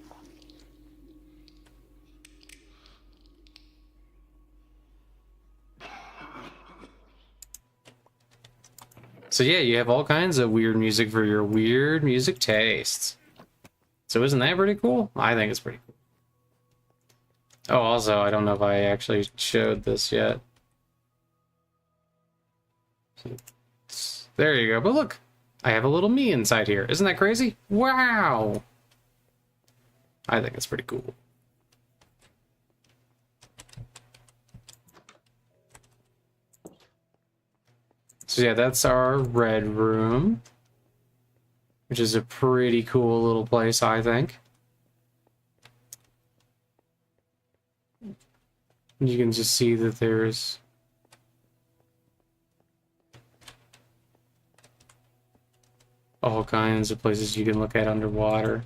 So yeah, you have all kinds of weird music for your weird music tastes. So isn't that pretty cool? I think it's pretty cool. Oh, also, I don't know if I actually showed this yet. There you go. But look, I have a little me inside here. Isn't that crazy? Wow! I think it's pretty cool. So yeah, that's our red room, which is a pretty cool little place, I think. You can just see that there's all kinds of places you can look at underwater.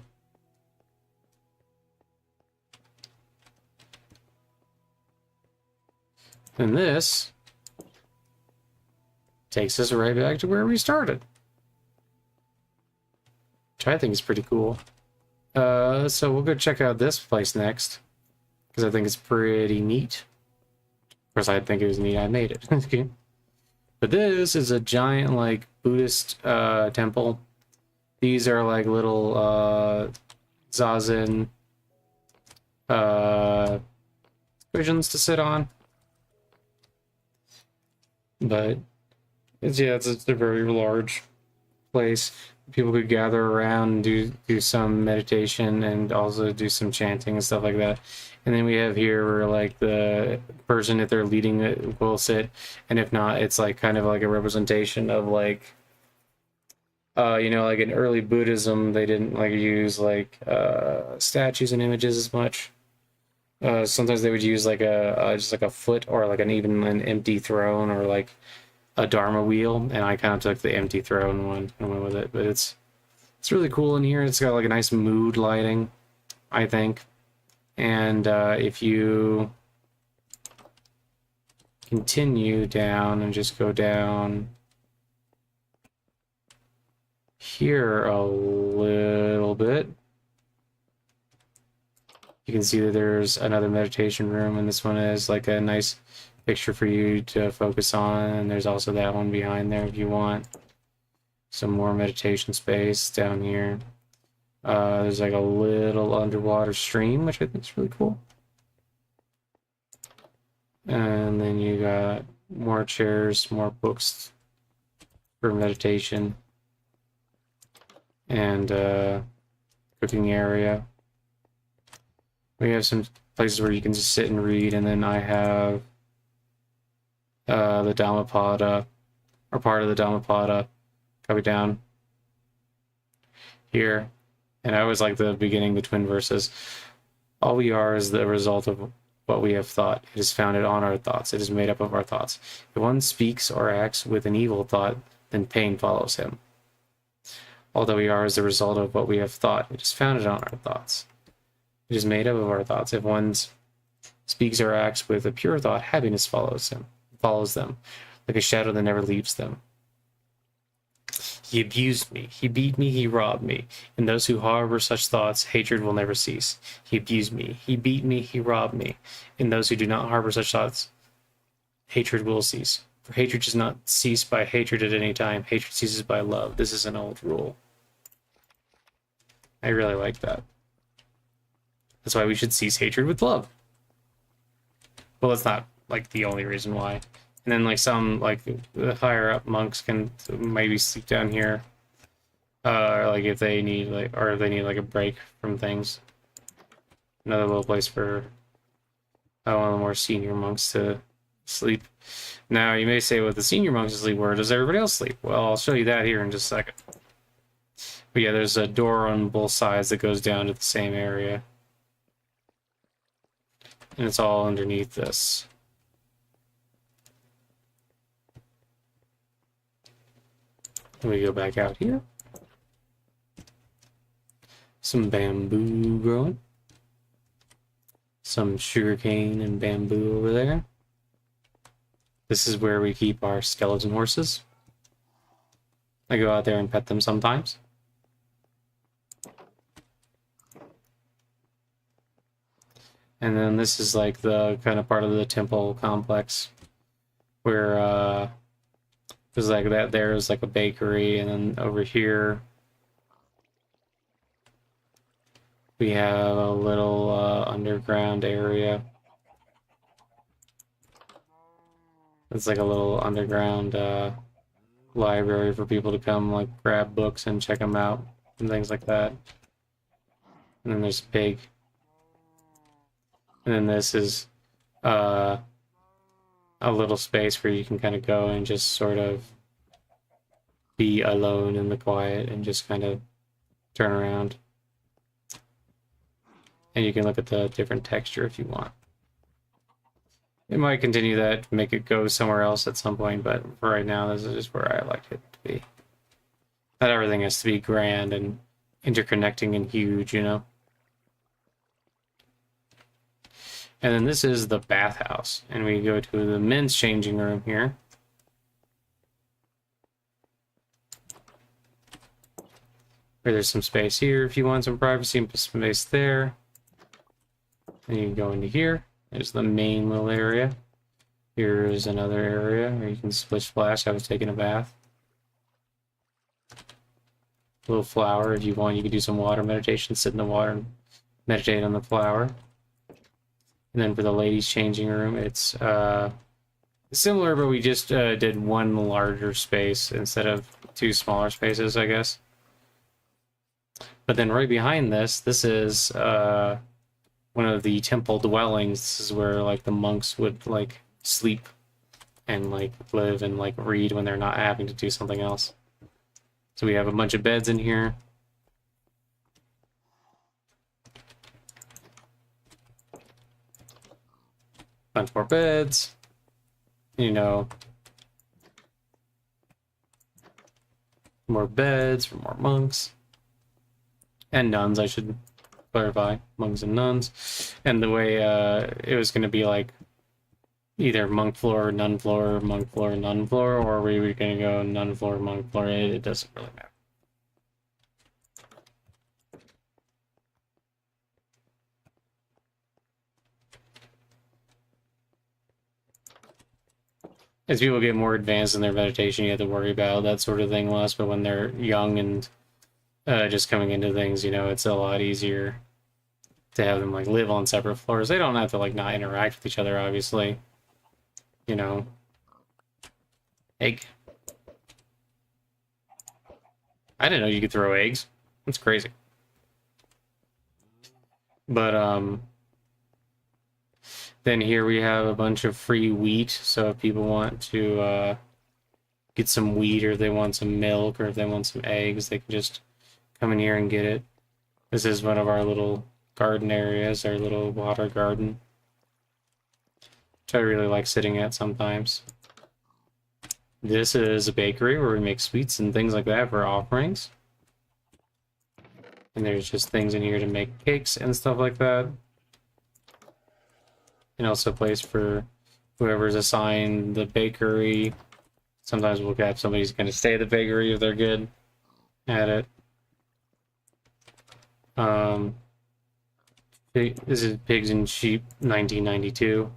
And this takes us right back to where we started, which I think is pretty cool. So we'll go check out this place next, because I think it's pretty neat. Of course, I think it was neat. I made it. Okay. But this is a giant, like, Buddhist temple. These are like little zazen cushions to sit on. But it's a very large place. People could gather around and do some meditation and also do some chanting and stuff like that. And then we have here where like the person, if they're leading it, will sit, and if not, it's like kind of like a representation of like you know, like in early Buddhism, they didn't like use like statues and images as much. Sometimes they would use like just like a foot or like an empty throne or like a Dharma wheel, and I kind of took the empty throne one and went with it. But it's really cool in here. It's got like a nice mood lighting, I think. And if you continue down and just go down here a little bit, you can see that there's another meditation room, and this one is like a nice picture for you to focus on, and there's also that one behind there if you want some more meditation space down here. There's like a little underwater stream, which I think is really cool. And then you got more chairs, more books for meditation, and cooking area. We have some places where you can just sit and read, and then I have the Dhammapada, or part of the Dhammapada, copy down here. And I always like the beginning, the twin verses. All we are is the result of what we have thought. It is founded on our thoughts. It is made up of our thoughts. If one speaks or acts with an evil thought, then pain follows him. All that we are is the result of what we have thought. It is founded on our thoughts. It is made up of our thoughts. If one speaks or acts with a pure thought, happiness follows them, like a shadow that never leaves them. He abused me, he beat me, he robbed me. In those who harbor such thoughts, hatred will never cease. He abused me, he beat me, he robbed me. In those who do not harbor such thoughts, hatred will cease. For hatred does not cease by hatred at any time. Hatred ceases by love. This is an old rule. I really like that. That's why we should cease hatred with love. Well, that's not like the only reason why. And then like some like the higher up monks can maybe sleep down here, like if they need like, or if they need like a break from things. Another little place for one of the more senior monks to sleep. Now you may say, with the senior monks to sleep, where does everybody else sleep? Well, I'll show you that here in just a second. But yeah, there's a door on both sides that goes down to the same area, and it's all underneath this. We go back out here. Some bamboo growing. Some sugarcane and bamboo over there. This is where we keep our skeleton horses. I go out there and pet them sometimes. And then this is like the kind of part of the temple complex where there's like that. There's like a bakery, and then over here we have a little underground area. It's like a little underground library for people to come like grab books and check them out and things like that. And then there's a pig. And then this is a little space where you can kind of go and just sort of be alone in the quiet and just kind of turn around. And you can look at the different texture if you want. It might continue that, make it go somewhere else at some point, but for right now, this is just where I like it to be. Not everything has to be grand and interconnecting and huge, you know? And then this is the bathhouse, and we go to the men's changing room here. Where there's some space here if you want some privacy and space there. And you can go into here. There's the main little area. Here's another area where you can splish splash. I was taking a bath. A little flower if you want. You can do some water meditation, sit in the water and meditate on the flower. And then for the ladies' changing room, it's similar, but we just did one larger space instead of two smaller spaces, I guess. But then right behind this is one of the temple dwellings. This is where like the monks would like sleep and like live and like read when they're not having to do something else. So we have a bunch of beds in here. Bunch more beds. You know, more beds for more monks. And nuns, I should clarify. Monks and nuns. And the way it was going to be like either monk floor, nun floor, monk floor, nun floor, or we were going to go nun floor, monk floor. It doesn't really matter. As people get more advanced in their meditation, you have to worry about that sort of thing less. But when they're young and just coming into things, you know, it's a lot easier to have them like live on separate floors. They don't have to like not interact with each other, obviously. You know, egg. I didn't know you could throw eggs. That's crazy. But then here we have a bunch of free wheat. So if people want to get some wheat, or they want some milk, or if they want some eggs, they can just come in here and get it. This is one of our little garden areas, our little water garden, which I really like sitting at sometimes. This is a bakery where we make sweets and things like that for offerings. And there's just things in here to make cakes and stuff like that. And also a place for whoever's assigned the bakery. Sometimes we'll have somebody who's going to stay at the bakery if they're good at it. This is Pigs and Sheep 1992.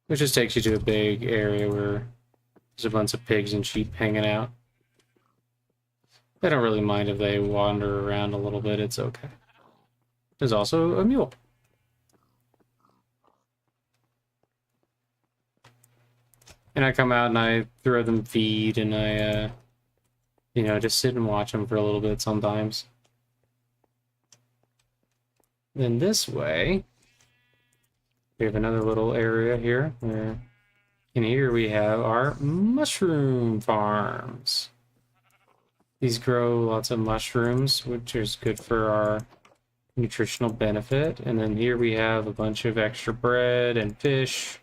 Which just takes you to a big area where there's a bunch of pigs and sheep hanging out. I don't really mind if they wander around a little bit, it's okay. There's also a mule. And I come out and I throw them feed, and I, you know, just sit and watch them for a little bit sometimes. Then this way, we have another little area here, where in here we have our mushroom farms. These grow lots of mushrooms, which is good for our nutritional benefit. And then here we have a bunch of extra bread and fish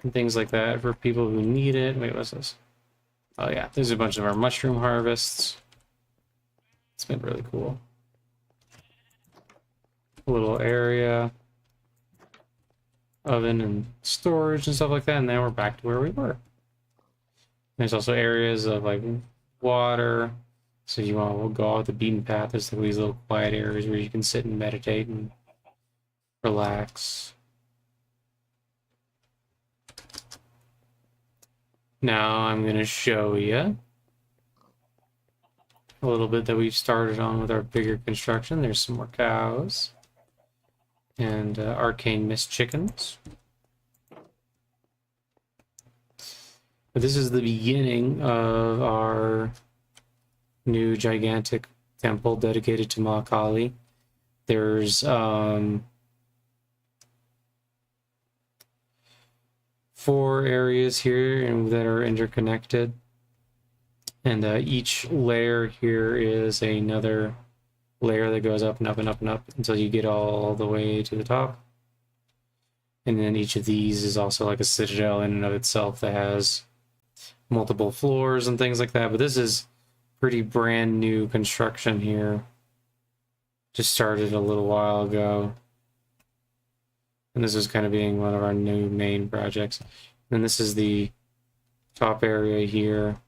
and things like that for people who need it. Wait, what's this? Oh yeah, there's a bunch of our mushroom harvests. It's been really cool. A little area, oven and storage and stuff like that, and then we're back to where we were. There's also areas of like water, So you want to go off the beaten path. There's like these little quiet areas where you can sit and meditate and relax. Now I'm going to show you a little bit that we've started on with our bigger construction. There's some more cows and arcane mist chickens. But this is the beginning of our new gigantic temple dedicated to Ma Kali. There's 4 areas here that are interconnected, and each layer here is another layer that goes up and up and up and up until you get all the way to the top. And then each of these is also like a citadel in and of itself that has multiple floors and things like that. But this is pretty brand new construction here. Just started a little while ago. And this is kind of being one of our new main projects. And this is the top area here,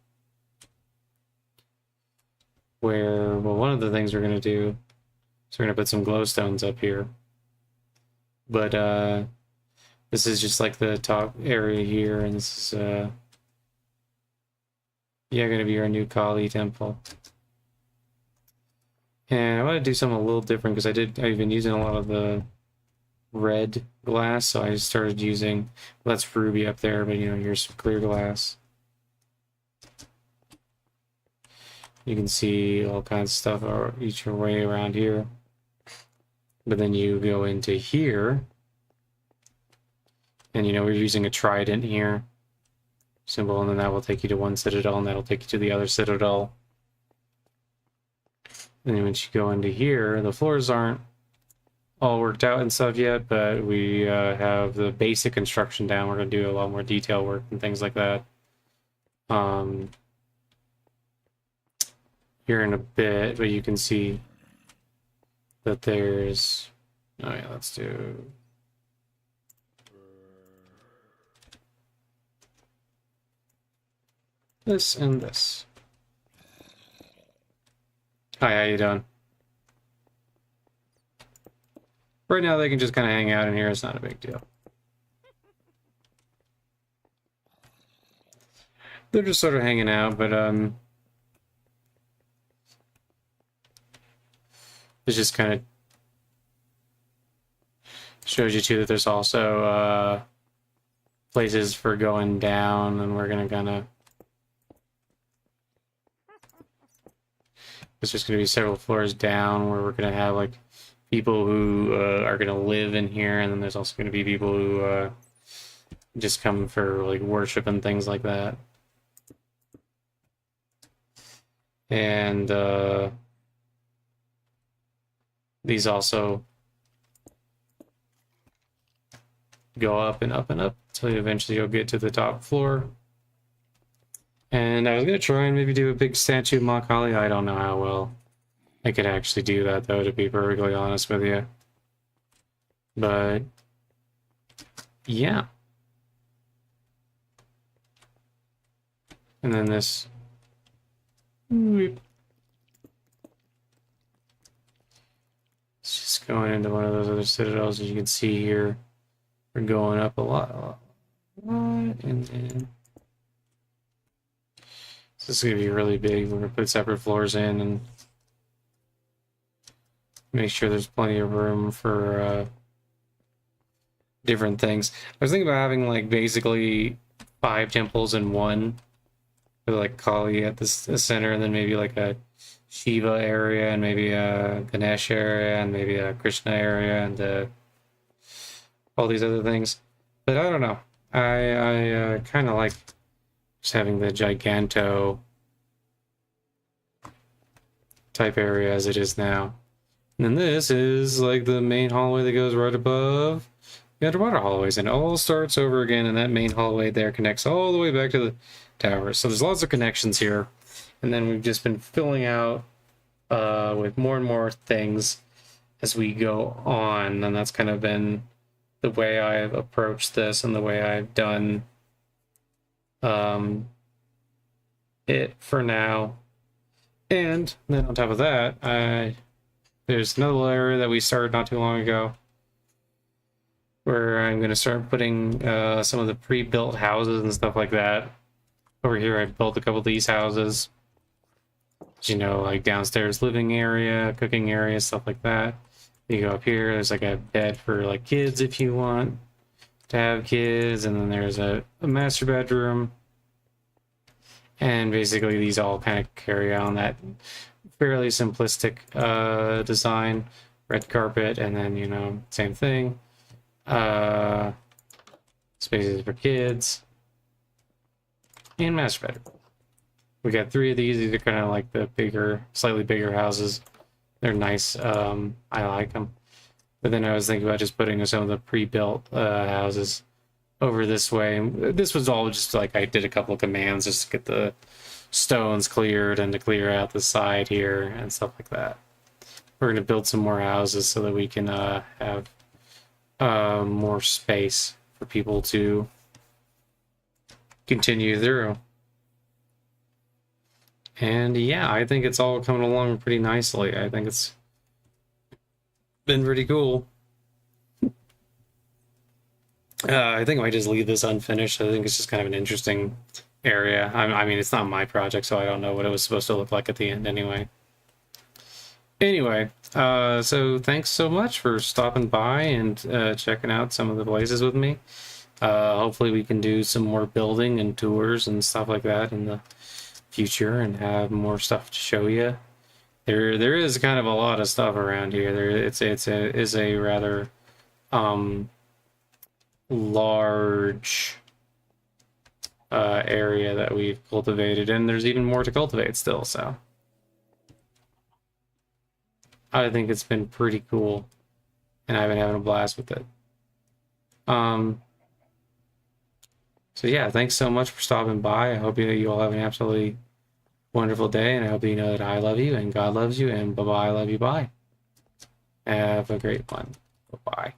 where, well, one of the things we're going to do is we're going to put some glowstones up here. But this is just like the top area here, and this is going to be our new Kali temple. And I want to do something a little different because I've been using a lot of the red glass, so I started using, well, that's ruby up there, but here's some clear glass. You can see all kinds of stuff each way around here. But then you go into here, and we're using a trident here symbol, and then that will take you to one citadel, and that'll take you to the other citadel. And then once you go into here, the floors aren't all worked out and stuff yet, but we have the basic construction down. We're going to do a lot more detail work and things like that here in a bit, but you can see that there's, oh yeah, let's do this and this. Hi, how you doing? Right now they can just kind of hang out in here. It's not a big deal. They're just sort of hanging out, but it just kind of shows you too that there's also places for going down, and we're gonna kind of, it's just gonna be several floors down where we're gonna have like people who are gonna live in here, and then there's also gonna be people who just come for like worship and things like that. And these also go up and up and up until eventually you'll get to the top floor. And I was going to try and maybe do a big statue of Ma Kali. I don't know how well I could actually do that, though, to be perfectly honest with you. But yeah. And then this. It's just going into one of those other citadels, as you can see here. We're going up a lot, and then this is going to be really big. We're going to put separate floors in and make sure there's plenty of room for different things. I was thinking about having like basically 5 temples in one, with like Kali at the center, and then maybe like a Shiva area, and maybe a Ganesh area, and maybe a Krishna area, and all these other things. But I don't know. I kind of like just having the Giganto type area as it is now. And then this is like the main hallway that goes right above the underwater hallways, and it all starts over again, and that main hallway there connects all the way back to the tower. So there's lots of connections here, and then we've just been filling out with more and more things as we go on, and that's kind of been the way I've approached this and the way I've done it for now. And then on top of that, there's another area that we started not too long ago where I'm going to start putting some of the pre-built houses and stuff like that. Over here, I've built a couple of these houses. You know, like downstairs living area, cooking area, stuff like that. You go up here, there's like a bed for like kids if you want to have kids, and then there's a master bedroom. And basically these all kind of carry on that fairly simplistic design. Red carpet, and then, you know, same thing. Spaces for kids. And master bedroom. We got 3 of these. These are kind of like the bigger, slightly bigger houses. They're nice. I like them. But then I was thinking about just putting some of the pre-built houses over this way. This was all just like I did a couple of commands just to get the stones cleared and to clear out the side here and stuff like that. We're going to build some more houses so that we can have more space for people to continue through. And yeah, I think it's all coming along pretty nicely. I think it's been pretty cool. I think I might just leave this unfinished. I think it's just kind of an interesting area. I mean, it's not my project, so I don't know what it was supposed to look like at the end anyway. Anyway, so thanks so much for stopping by and checking out some of the places with me. Hopefully we can do some more building and tours and stuff like that in the future and have more stuff to show you. There is kind of a lot of stuff around here. It's a rather large area that we've cultivated, and there's even more to cultivate still, so I think it's been pretty cool, and I've been having a blast with it. So yeah, thanks so much for stopping by. I hope you all have an absolutely wonderful day, and I hope you know that I love you and God loves you, and bye-bye, I love you, bye. Have a great one. Bye-bye.